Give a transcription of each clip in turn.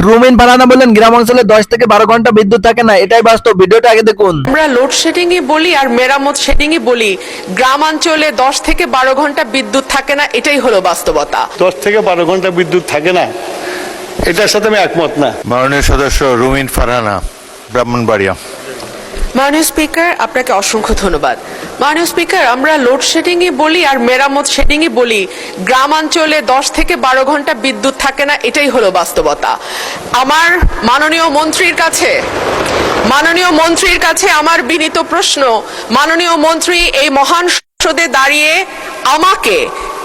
রুমিন ফারহানা বললেন গ্রাম অঞ্চলে 10 থেকে 12 ঘন্টা বিদ্যুৎ থাকে না, এটাই বাস্তব। ভিডিওটা আগে দেখুন। আমরা লোডশেডিংই বলি আর মেরামত শেডিংই বলি, গ্রামাঞ্চলে 10 থেকে 12 ঘন্টা বিদ্যুৎ থাকে না, এটাই হলো বাস্তবতা। 10 থেকে 12 ঘন্টা বিদ্যুৎ থাকে না, এটার সাথে আমি একমত না। মাননীয় সদস্য রুমিন ফারহানা, ব্রাহ্মণবাড়িয়া। মাননীয় স্পিকার, আপনাকে অসংখ্য ধন্যবাদ। মাননীয় স্পিকার, আমরা লোডশেডিংই বলি আর মেরামত শেডিংই বলি, গ্রামাঞ্চলে 10 থেকে 12 ঘন্টা বিদ্যুৎ থাকে না, এটাই হলো বাস্তবতা। আমার মাননীয় মন্ত্রীর কাছে আমার বিনীত প্রশ্ন, মাননীয় মন্ত্রী এই মহান সংসদে দাঁড়িয়ে আমাকে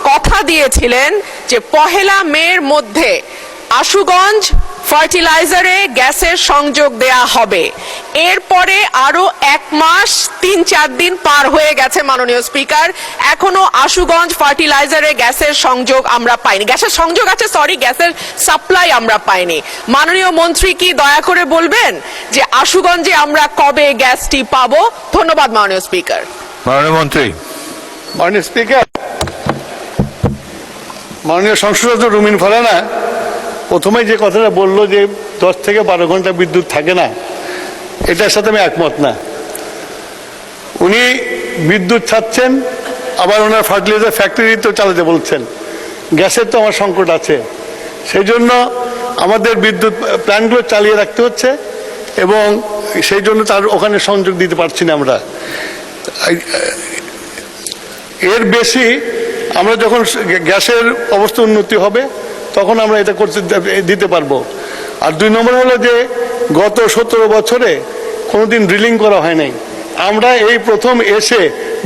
কথা দিয়েছিলেন যে 1 মের মধ্যে আশুগঞ্জ ফার্টিলাইজারে গ্যাসের সংযোগ দেয়া হবে। এরপরে আরো 1 মাস 3-4 দিন পার হয়ে গেছে মাননীয় স্পিকার, এখনো আশুগঞ্জ ফার্টিলাইজারে গ্যাসের সংযোগ আমরা পাইনি। গ্যাসের সংযোগ আছে, গ্যাসের সাপ্লাই আমরা পাইনি। মাননীয় মন্ত্রী কি দয়া করে বলবেন যে আশুগঞ্জে আমরা কবে গ্যাসটি পাবো? ধন্যবাদ মাননীয় স্পিকার। মাননীয় মন্ত্রী। মাননীয় স্পিকার, মাননীয় সংসদ সদস্য রুমিন ফারহানা প্রথমে যে কথাটা বললো যে 10 থেকে 12 ঘন্টা বিদ্যুৎ থাকে না, এটার সাথে আমি একমত না। উনি বিদ্যুৎ ছাড়ছেন, আবার ওনার ফার্টিলাইজার ফ্যাক্টরি তো চালাতে বলছেন। গ্যাসের তো আমার সংকট আছে, সেই জন্য আমাদের বিদ্যুৎ প্ল্যান্টগুলো চালিয়ে রাখতে হচ্ছে এবং সেই জন্য তার ওখানে সংযোগ দিতে পারছি না আমরা। এর বেশি আমরা যখন গ্যাসের অবস্থা উন্নতি হবে তখন আমরা এটা করতে দিতে পারবো। আর 2 নম্বর হলো যে গত 17 বছরে কোনোদিন ড্রিলিং করা হয় নাই, আমরা এই প্রথম এসে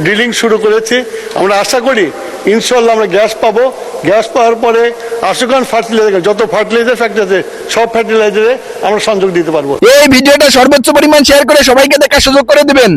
ড্রিলিং শুরু করেছি। আমরা আশা করি ইনশাল্লাহ আমরা গ্যাস পাবো। গ্যাস পাওয়ার পরে আশুগঞ্জ ফার্টিলাইজার, যত ফার্টিলাইজার ফ্যাক্টরি আছে সব ফার্টিলাইজারে আমরা সংযোগ দিতে পারবো। এই ভিডিওটা সর্বোচ্চ পরিমাণ শেয়ার করে সবাইকে দেখার সুযোগ করে দিবেন।